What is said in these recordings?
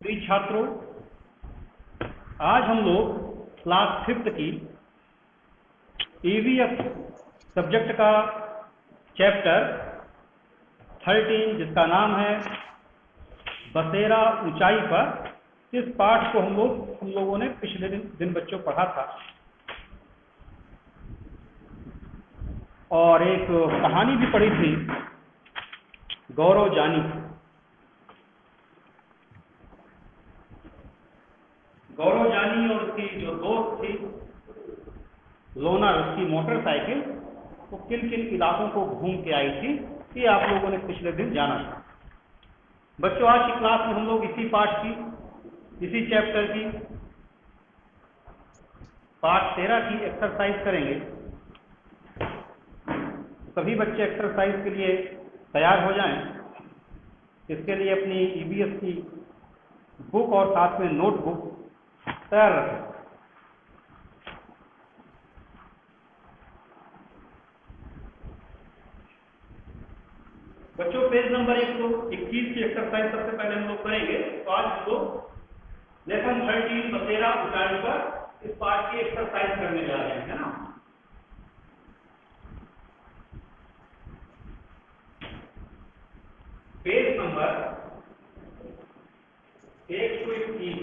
प्रिय छात्रों, आज हम लोग क्लास 5th की ईवीएस सब्जेक्ट का चैप्टर 13 जिसका नाम है बसेरा ऊंचाई पर, इस पाठ को हम लोगों ने पिछले दिन बच्चों पढ़ा था और एक कहानी भी पढ़ी थी गौरव जानी। गौरव जानी और उसकी जो दोस्त थी लोना, उसकी मोटरसाइकिल वो किन किन इलाकों को घूम के आई थी, ये आप लोगों ने पिछले दिन जाना था। बच्चों, आज की क्लास में हम लोग इसी पाठ की, इसी चैप्टर की पाठ 13 की एक्सरसाइज करेंगे। सभी बच्चे एक्सरसाइज के लिए तैयार हो जाएं। इसके लिए अपनी ईवीएस की बुक और साथ में नोटबुक तैयार रखें। बच्चों, पेज नंबर 121 की एक्सरसाइज सबसे पहले हम लोग करेंगे। तो आज हम लोग लेसन 13 बसेरा ऊंचाई पर इस पाठ की एक्सरसाइज करने जा रहे हैं, है ना। Page number 121।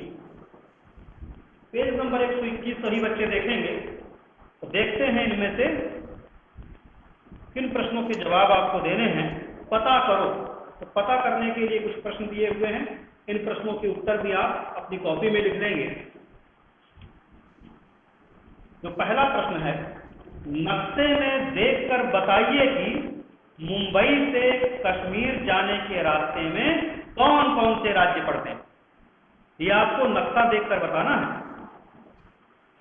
पेज नंबर 121 सभी बच्चे देखेंगे। तो देखते हैं इनमें से किन प्रश्नों के जवाब आपको देने हैं, पता करो। तो पता करने के लिए कुछ प्रश्न दिए हुए हैं, इन प्रश्नों के उत्तर भी आप अपनी कॉपी में लिख लेंगे। तो पहला प्रश्न है, नक्शे में देखकर बताइए कि मुंबई से कश्मीर जाने के रास्ते में कौन कौन से राज्य पड़ते हैं। ये आपको नक्शा देखकर बताना है।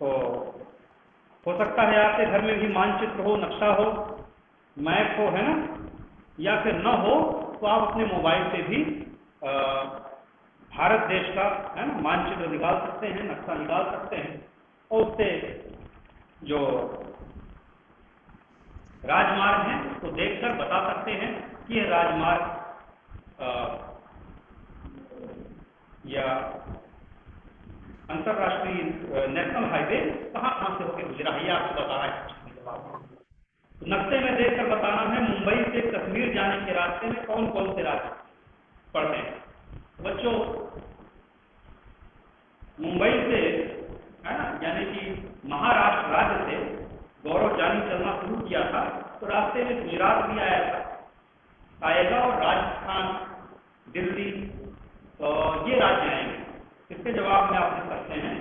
तो हो सकता है आपके घर में भी मानचित्र हो, नक्शा हो, मैप हो, है ना, या फिर न हो तो आप अपने मोबाइल से भी भारत देश का, है ना, मानचित्र निकाल सकते हैं, नक्शा निकाल सकते हैं और उससे जो राजमार्ग हैं उसको देखकर बता सकते हैं कि यह राजमार्ग या अंतरराष्ट्रीय नेशनल हाईवे कहाँ से होकर गुजरा है, ये आपको बताना है। तो नक्शे में देखकर बताना है मुंबई से कश्मीर जाने के रास्ते में कौन कौन से राज्य पड़ते हैं। बच्चों, मुंबई से, है ना, यानी कि महाराष्ट्र राज्य से गौरव जानी चलना शुरू किया था तो रास्ते में गुजरात भी आएगा और राजस्थान, दिल्ली, ये राज्य आएंगे। इसके जवाब में आप लिख सकते हैं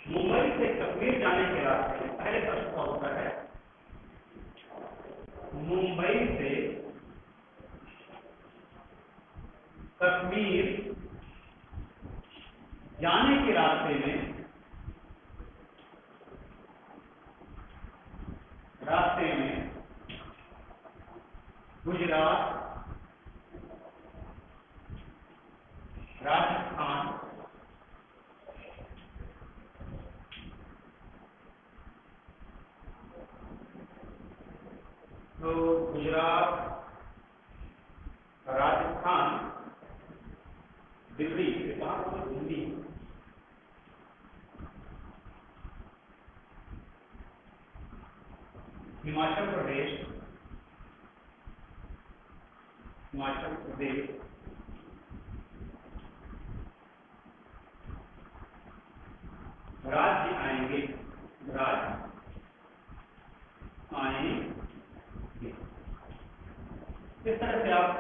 मुंबई से कश्मीर जाने के रास्ते में। पहले प्रश्न का उत्तर है मुंबई से कश्मीर जाने के रास्ते में गुजरात, राजस्थान, तो गुजरात, राजस्थान, दिल्ली, दिल्ली, हिमाचल प्रदेश, राज्य आएंगे। इस तरह से आप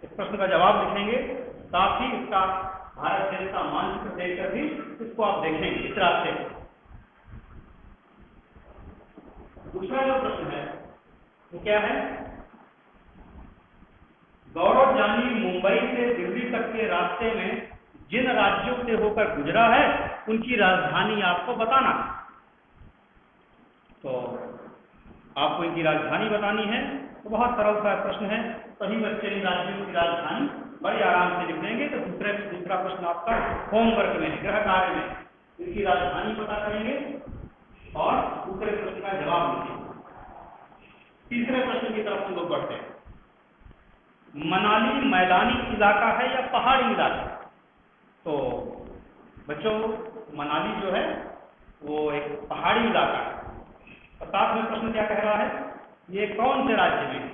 इस प्रश्न का जवाब लिखेंगे। साथ ही इसका भारत देश का मानचित्र देखकर भी इसको आप देखेंगे इस रास्ते को। दूसरा जो प्रश्न है वो क्या है, गौरव जानी मुंबई से दिल्ली तक के रास्ते में जिन राज्यों से होकर गुजरा है उनकी राजधानी आपको बताना। तो आपको इनकी राजधानी बतानी है। तो बहुत सरल सा प्रश्न है, सभी बच्चे इन राज्यों की राजधानी बड़े आराम से लिख देंगे। तो दूसरा प्रश्न आपका होमवर्क में, गृह कार्य में इनकी राजधानी पता करेंगे और दूसरे प्रश्न का जवाब लिखेंगे। तीसरे प्रश्न की तरफ हम लोग बढ़ते हैं। मनाली मैदानी इलाका है या पहाड़ी इलाका? तो बच्चों मनाली जो है वो एक पहाड़ी इलाका है। और साथ में प्रश्न क्या कह रहा है, ये कौन से राज्य में है?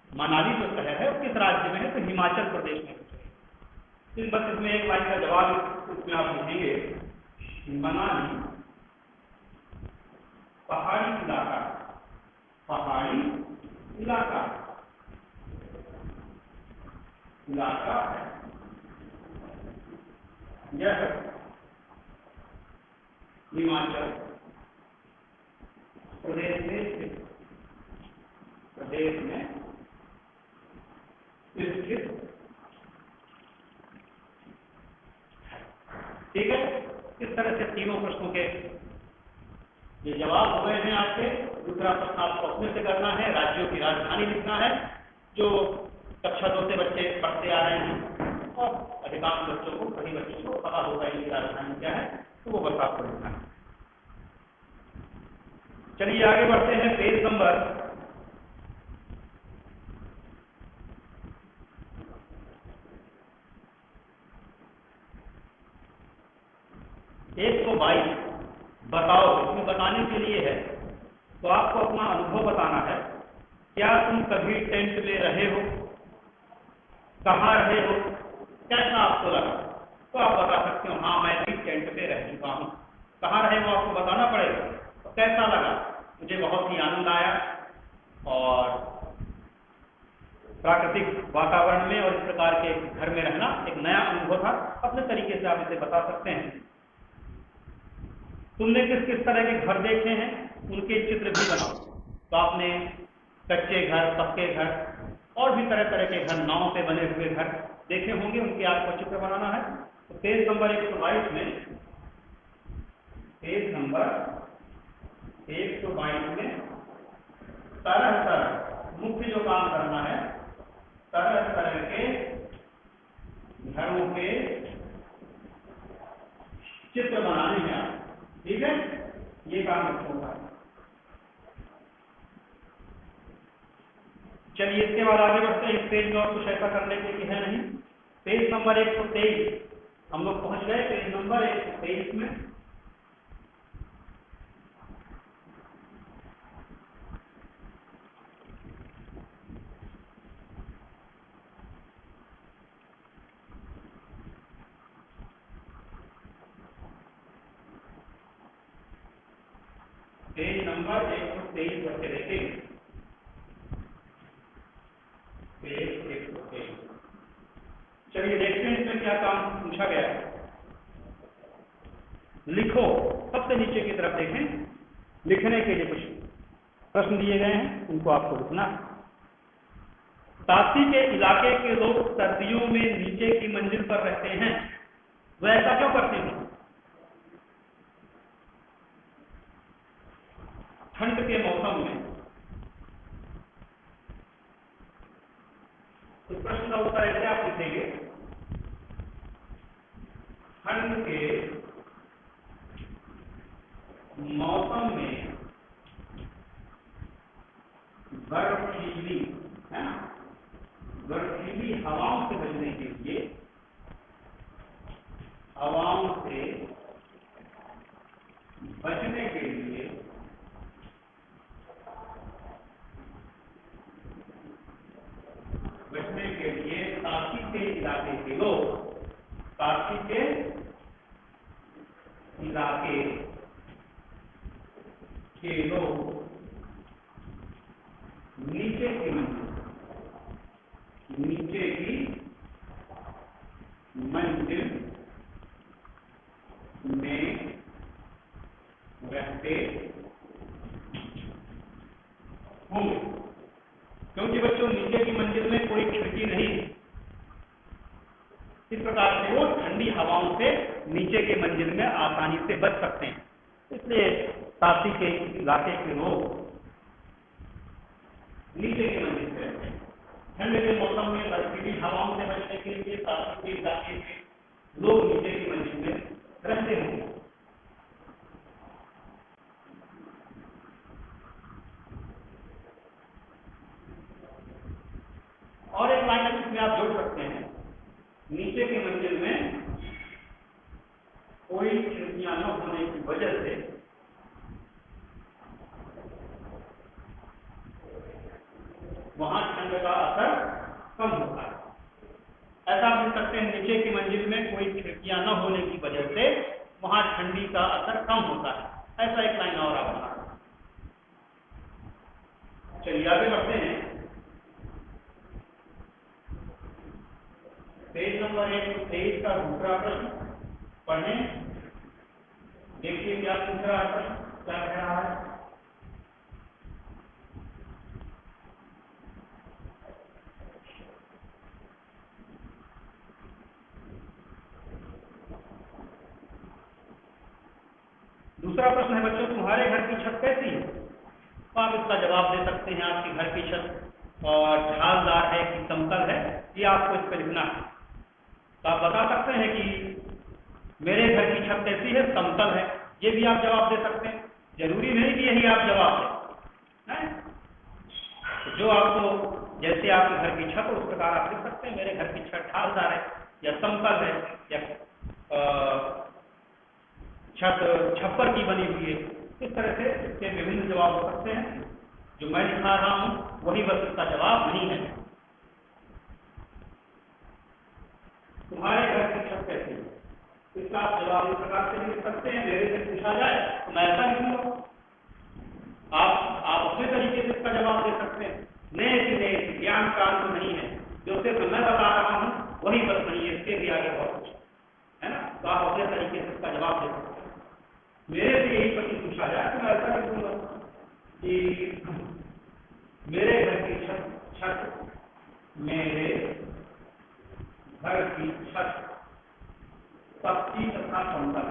मनाली जो शहर है वो किस राज्य में है? तो हिमाचल प्रदेश में है। फिर बस इसमें एक लाइन का जवाब इसमें आप लिखेंगे, मनाली पहाड़ी इलाका, पहाड़ी इलाका इलाका है। यह हिमाचल प्रदेश में स्थित। ठीक है, इस तरह से तीनों प्रश्नों के ये जवाब हो गए हैं आपके। दूसरा प्रश्न आपको अपने से करना है, राज्यों की राजधानी लिखना है, जो कक्षा 2 से बच्चे पढ़ते आ रहे हैं और अधिकांश बच्चों को, सभी बच्चों को पता होगा इनकी राजधानी क्या है, तो वो बस आपको लिखना है। चलिए आगे बढ़ते हैं। पेज नंबर 122 बताओ। इसमें बताने के लिए है तो आपको अपना अनुभव बताना है। क्या तुम कभी टेंट में रहे हो? कहाँ रहे हो? कैसा आपको लगा? तो आप बता सकते हो हाँ मैं भी टेंट में रह चुका हूँ। कहाँ रहे वो आपको बताना पड़ेगा। तो कैसा लगा? मुझे बहुत ही आनंद आया और प्राकृतिक वातावरण में और इस प्रकार के घर में रहना एक नया अनुभव था। अपने तरीके से आप इसे बता सकते हैं। तुमने किस किस तरह के घर देखे हैं, उनके चित्र भी बनाओ। तो आपने कच्चे घर, पक्के घर और भी तरह तरह के घर, नाव से बने हुए घर देखे होंगे, उनके आपको चित्र बनाना है। तो पेज नंबर 122 में, पेज नंबर 122 में तरह तरह मुख्य जो काम करना है, तरह तरह के घरों के चित्र बनाने हैं आप। ठीक है, ये काम होगा। चलिए इसके बाद आगे बढ़ते हैं। इस पेज में और कुछ ऐसा करने के लिए है नहीं। पेज नंबर 123 हम लोग पहुंच गए। पेज नंबर 123 में पेज नंबर 123 बच्चे देखेंगे। पेज 123 चलिए देखते हैं इसमें क्या काम पूछा गया है। लिखो, सबसे नीचे की तरफ देखें। लिखने के लिए कुछ प्रश्न दिए गए हैं, उनको आपको लिखना है। ताप्ती के इलाके के लोग सर्दियों में नीचे की मंजिल पर रहते हैं, वह ऐसा क्यों करते हैं? ठंड के मौसम में। इस प्रश्न का उत्तर ऐसे आप लिखेंगे, ठंड के मौसम में बर्फीली हवाओं से बचने के लिए, हवाओं से बचने के लिए ताप्ती के इलाके के लोग, ताप्ती के इलाके के लोग नीचे की मंजिल में रहते होंगे। क्योंकि बच्चों नीचे की मंजिल में कोई खिड़की नहीं, इस प्रकार से वो ठंडी हवाओं से नीचे की मंजिल में आसानी से बच सकते हैं। इसलिए ताप्ती के इलाके के लोग नीचे की मंजिल पे रहते हैं। ठंड के मौसम में बर्फीली हवाओं से बचने के लिए ताप्ती के इलाके के लोग नीचे की मंजिल में रहते हैं। और एक एक लाइन इसमें आप जोड़ सकते हैं, नीचे की मंजिल में कोई खिड़कियां न होने की वजह से वहां ठंड का असर कम होता है। ऐसा आप लिख सकते हैं, नीचे की मंजिल में कोई खिड़कियां न होने की वजह से वहां ठंडी का असर कम होता है। ऐसा एक लाइन और आप बना। चलिए आगे बढ़ते हैं। पेज नंबर 123 का दूसरा प्रश्न पढ़ें। देखिए क्या पूछ रहा है प्रश्न, क्या कह रहा है। दूसरा प्रश्न है बच्चों, तुम्हारे घर की छत कैसी है? तो आप इसका जवाब दे सकते हैं, आपके घर की छत और ढालदार है कि समतल है, ये आपको इस पर लिखना है। तो आप बता सकते हैं कि मेरे घर की छत कैसी है, समतल है, ये भी आप जवाब दे सकते हैं। जरूरी नहीं कि यही आप जवाब दें, तो जो आपको जैसे आपके घर की छत उस प्रकार आप लिख सकते हैं। मेरे घर की छत ढालदार है या समतल है या छत छप्पर की बनी हुई है, इस तरह से इसके विभिन्न जवाब हो सकते हैं। जो मैं दिखा रहा हूं वही बस इसका जवाब नहीं है। तुम्हारे घर की छत कैसी है, इसका आप जवाब इस प्रकार से लिख सकते हैं। मेरे से पूछा जाए तो मैं ऐसा लिखूंगा, आप अपने तरीके से इसका जवाब दे सकते हैं। नए ज्ञान प्राप्त नहीं है, जो सिर्फ मैं बता रहा हूं वही बस नहीं है, इसके भी आगे बहुत कुछ है ना। तो आप अपने तरीके से इसका जवाब दे सकते हैं। मेरे से यही प्रश्न पूछा जाए तो मैं ऐसा लिखूंगा कि मेरे घर की छत मेरे घर की छत पक्की तथा समतल।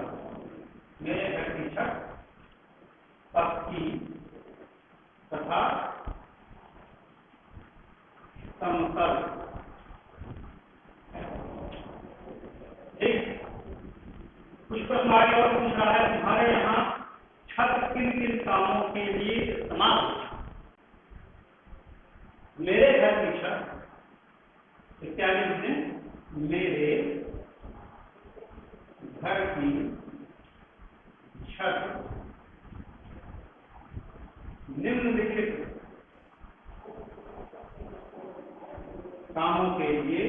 मेरे घर की छत पक्की तथा समतल। ठीक, कुछ प्रश्न आगे और पूछ रहा है, तुम्हारे यहाँ छत किन किन कामों के लिए इस्तेमाल होती है? मेरे घर की छत, इसके आगे लिखें, मेरे घर की छत निम्नलिखित कामों के लिए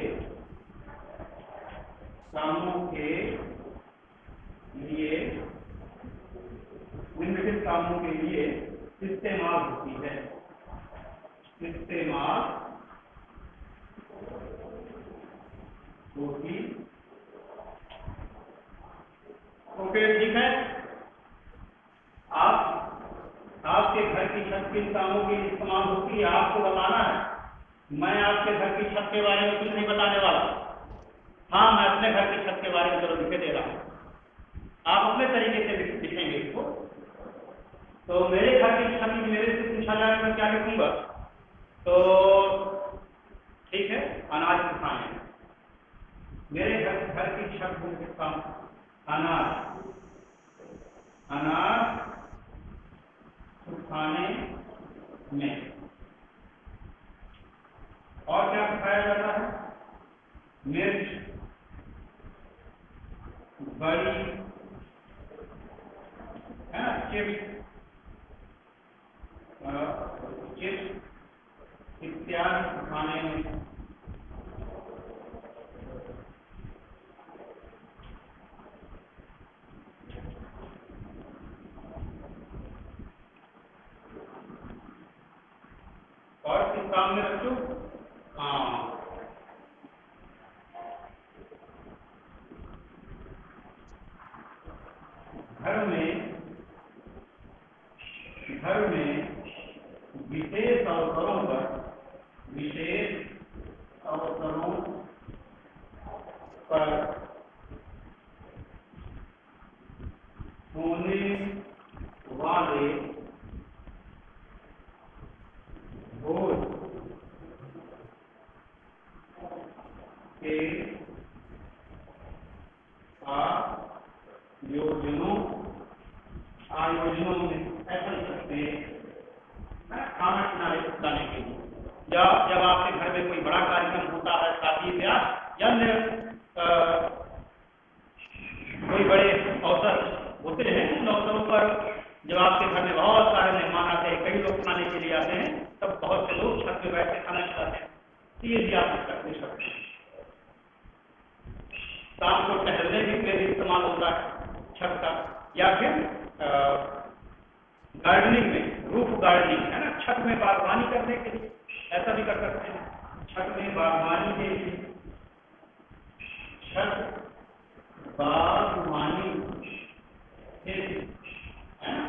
निम्नलिखित कामों के लिए इस्तेमाल होती है। इस्तेमाल होती। ओके, ठीक है। आपके घर की छत किन कामों के लिए इस्तेमाल होती है आपको बताना है। मैं आपके घर की छत के बारे में कुछ नहीं बताने वाला। हाँ, मैं अपने घर की छत के बारे में जरूर लिख दे रहा हूं, आप अपने तरीके से लिखेंगे इसको। तो मेरे घर की छत मेरे से पूछा जाए तो क्या लिखूंगा? तो ठीक है, अनाज सुखाने। मेरे घर की छत में लिखता हूं अनाज सुखाने में। और क्या सिखाया जाता है? मिर्च बड़ी है ना, चिप्स इत्यादि सुखाने में। और किस काम में रखो? हाँ, घर में विशेष अवसरों पर होने वाले भोज के आयोजनों में ऐसा लिख सकते हैं, खाना खिलाने के लिए। या जब आपके घर में कोई बड़ा कार्यक्रम होता है, शादी ब्याह या अन्य कोई बड़े अवसर होते हैं, उन अवसरों पर जब आपके घर में बहुत सारे मेहमान आते हैं, कई लोग खाने के लिए आते हैं, तब बहुत से लोग छत पे बैठ के खाना खिलाते हैं। ये भी आप कर सकते हैं। शाम को टहलने के लिए इस्तेमाल होता है छत का, या फिर गार्डनिंग में, रूफ गार्डनिंग है ना, छत में बागवानी करने के लिए ऐसा भी कर सकते हैं। छत में बागवानी के लिए, छत बागवानी है ना,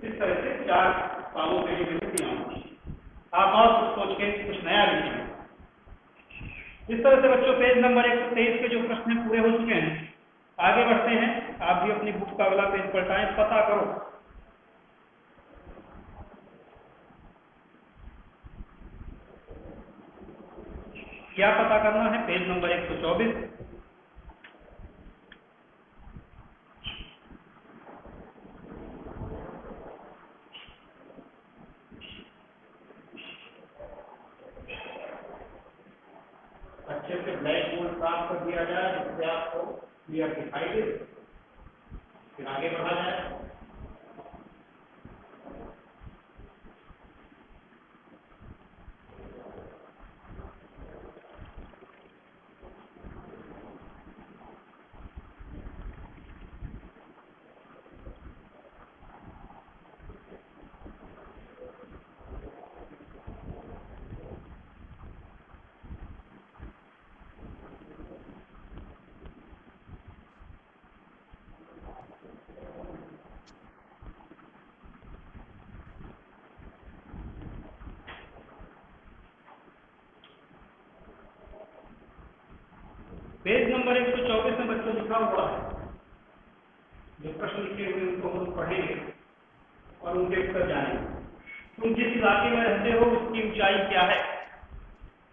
इस तरह से 4 कामों के लिए मिलती हैं। आप और कुछ सोच के कुछ नया लिखिए। इस तरह से बच्चों पेज नंबर 123 के जो प्रश्न पूरे हो चुके हैं। आगे बढ़ते हैं। आप भी अपनी बुक का अगला पेज पलटाएं, पता करो। क्या पता करना है? Page number 124। अच्छे से ब्लैक बोर्ड साफ कर दिया जाए जिससे आपको क्लियर दिखाई दे, फिर आगे बढ़ा जाए। पेज नंबर 124 में बच्चों लिखा हुआ है, जो प्रश्न लिखे हुए उनको हम पढ़ेंगे और उनके उत्तर जानेंगे। तुम जिस इलाके में रहते हो उसकी ऊंचाई क्या है?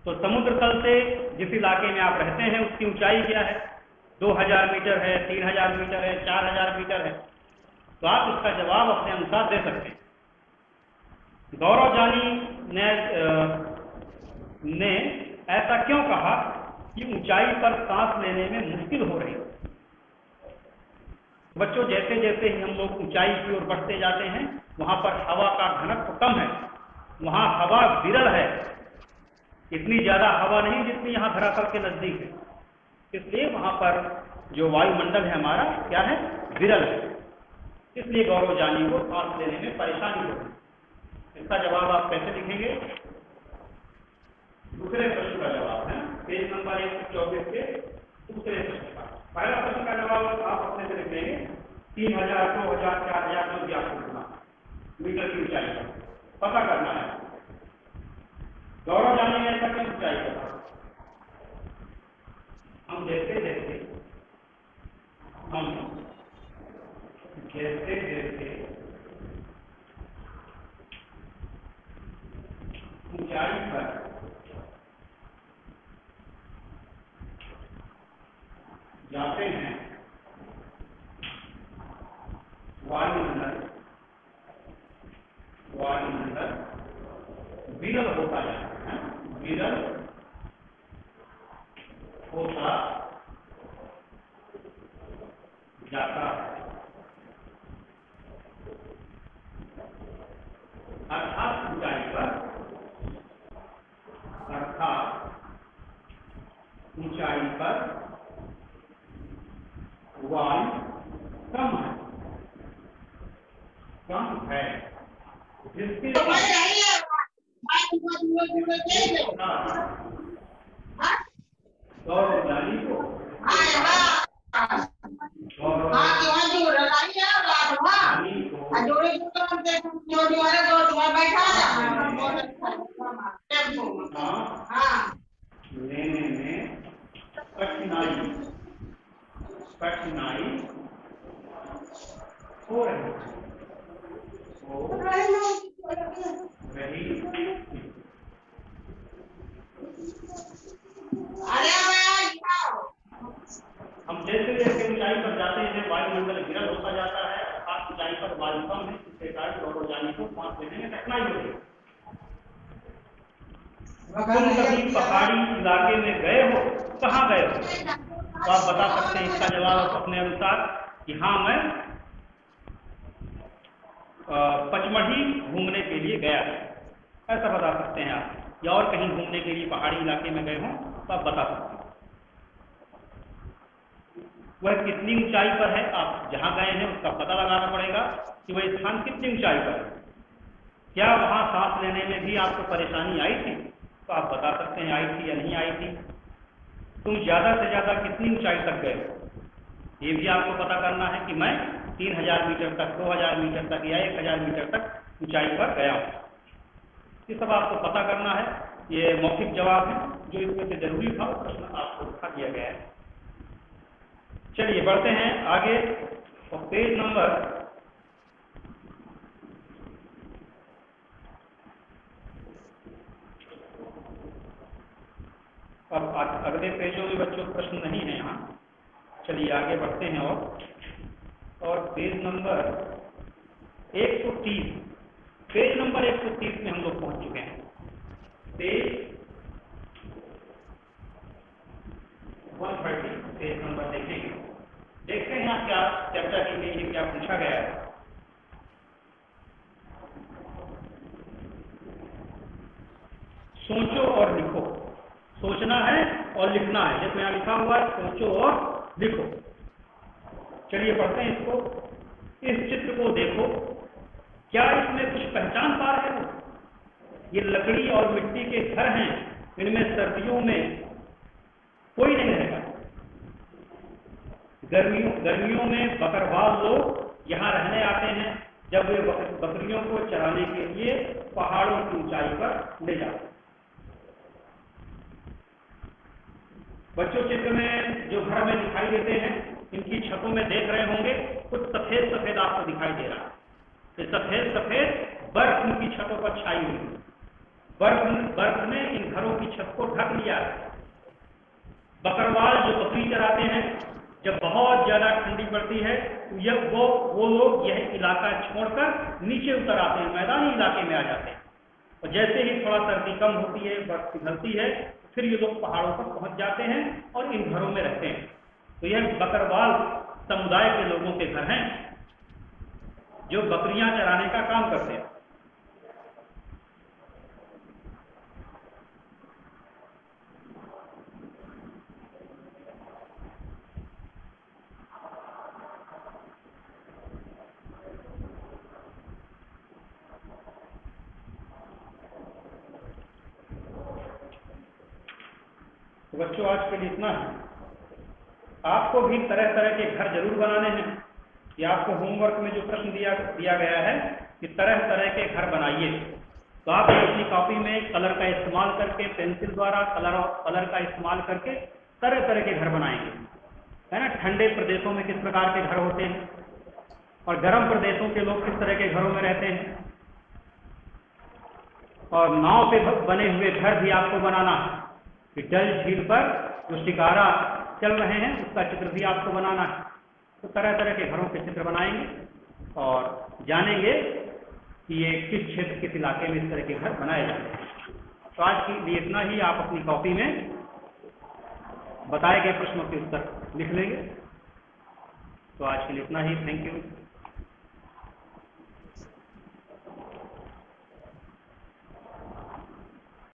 तो समुद्र तल से जिस इलाके में आप रहते हैं उसकी ऊंचाई क्या है? 2000 मीटर है, 3000 मीटर है, 4000 मीटर है? तो आप इसका जवाब अपने अनुसार दे सकते हैं। गौरव जानी ने ऐसा क्यों कहा कि ऊंचाई पर सांस लेने में मुश्किल हो रही है? बच्चों, जैसे जैसे ही हम लोग ऊंचाई की ओर बढ़ते जाते हैं, वहां पर हवा का घनत्व कम है, वहां हवा विरल है, इतनी ज्यादा हवा नहीं जितनी यहाँ धरातल के नजदीक है। इसलिए वहां पर जो वायुमंडल है हमारा क्या है? विरल है। इसलिए गौरव जानी को सांस लेने में परेशानी होती है। इसका जवाब आप कैसे लिखेंगे? दूसरे प्रश्न का जवाब है पेज नंबर 124 के दूसरे प्रश्न का। पहला प्रश्न का जवाब आप अपने से लिख लेंगे 3000, 2000, 4000 जो भी आपको सुना मीटर की ऊंचाई पर पता करना है। गौरव जानी ने ऐसा क्यों ऊंचाई कहा? हम जैसे जैसे ऊंचाई पर जाते हैं, वायुमंडल विरल होता जाता है, विरल होता जाता है। अर्थात ऊंचाई पर वायु कम है जिसके गौरव जानी को लेने में कठिनाई हो रही हम जैसे जैसे ऊंचाई पर जाते हैं वायुमंडल विरल होता जाता है, अर्थात ऊंचाई पर वायु कम है, जिसके कारण गौरव जानी को सांस लेने में कठिनाई होती है। तुम कभी पहाड़ी इलाके में गए हो? कहाँ गए हो? तो आप बता सकते हैं इसका जवाब आप अपने अनुसार कि हाँ, मैं पचमढ़ी घूमने के लिए गया, ऐसा बता सकते हैं आप। या और कहीं घूमने के लिए पहाड़ी इलाके में गए हों तो आप बता सकते हैं। वह कितनी ऊंचाई पर है, आप जहां गए हैं उसका पता लगाना पड़ेगा कि वह स्थान कितनी ऊंचाई पर है। क्या वहां सांस लेने में भी आपको परेशानी आई थी? तो आप बता सकते हैं आई थी या नहीं आई थी। तुम ज्यादा से ज्यादा कितनी ऊंचाई तक गए, ये भी आपको पता करना है कि मैं 3000 मीटर तक, 2000 मीटर तक या 1000 मीटर तक ऊंचाई पर गया हूं। ये सब आपको पता करना है। ये मौखिक जवाब है जो इसमें से जरूरी था, प्रश्न आपको लिखा दिया गया है। चलिए बढ़ते हैं आगे और पेज नंबर अब अगले पेजों में बच्चों प्रश्न नहीं है यहाँ। चलिए आगे बढ़ते हैं और पेज नंबर 130, पेज नंबर 130 में हम लोग पहुंच चुके हैं। पेज 130 पेज नंबर देखेंगे, देखते हैं यहाँ क्या चर्चा की गई है, क्या पूछा गया है। सोचो और लिखो, सोचना है और लिखना है। देखो यहाँ लिखा हुआ है सोचो और लिखो। चलिए पढ़ते हैं इसको। इस चित्र को देखो, क्या इसमें कुछ पहचान पा रहे हो? ये लकड़ी और मिट्टी के घर हैं, इनमें सर्दियों में कोई नहीं रहेगा। गर्मियों में बकरवाल लोग यहाँ रहने आते हैं, जब वे बकरियों को चराने के लिए पहाड़ों की ऊंचाई पर ले जाते हैं। बच्चों चित्र में जो घर में दिखाई देते हैं, इनकी छतों में देख रहे होंगे कुछ सफेद सफेद आपको दिखाई दे रहा है। ये सफेद सफेद बर्फ उनकी छतों पर छाई हुई है। बर्फ ने इन घरों की छत को ढक लिया है। बकरवाल जो बकरी चराते हैं, जब बहुत ज्यादा ठंडी पड़ती है तो वो लोग यह इलाका छोड़कर नीचे उतर आते हैं, मैदानी इलाके में आ जाते हैं। और जैसे ही थोड़ा सर्दी कम होती है, बर्फ पिघलती है, फिर ये लोग पहाड़ों पर पहुंच जाते हैं और इन घरों में रहते हैं। तो यह बकरवाल समुदाय के लोगों के घर हैं जो बकरियां चराने का काम करते हैं। तो बच्चों आज के लिए इतना है। आपको भी तरह तरह के घर जरूर बनाने हैं। कि आपको होमवर्क में जो प्रश्न दिया गया है कि तरह तरह के घर बनाइए, तो आप अपनी कॉपी में कलर का इस्तेमाल करके, पेंसिल द्वारा कलर का इस्तेमाल करके तरह तरह के घर बनाएंगे, है ना। ठंडे प्रदेशों में किस प्रकार के घर होते हैं और गर्म प्रदेशों के लोग किस तरह के घरों में रहते हैं, और नाव पे बने हुए घर भी आपको बनाना है कि डल झील पर जो शिकारा चल रहे हैं उसका चित्र भी आपको बनाना है। तो तरह तरह के घरों के चित्र बनाएंगे और जानेंगे कि ये किस क्षेत्र, किस इलाके में इस तरह के घर बनाए जाते हैं। तो आज के लिए इतना ही। आप अपनी कॉपी में बताए गए प्रश्नों के उत्तर लिख लेंगे। तो आज के लिए इतना ही। Thank you.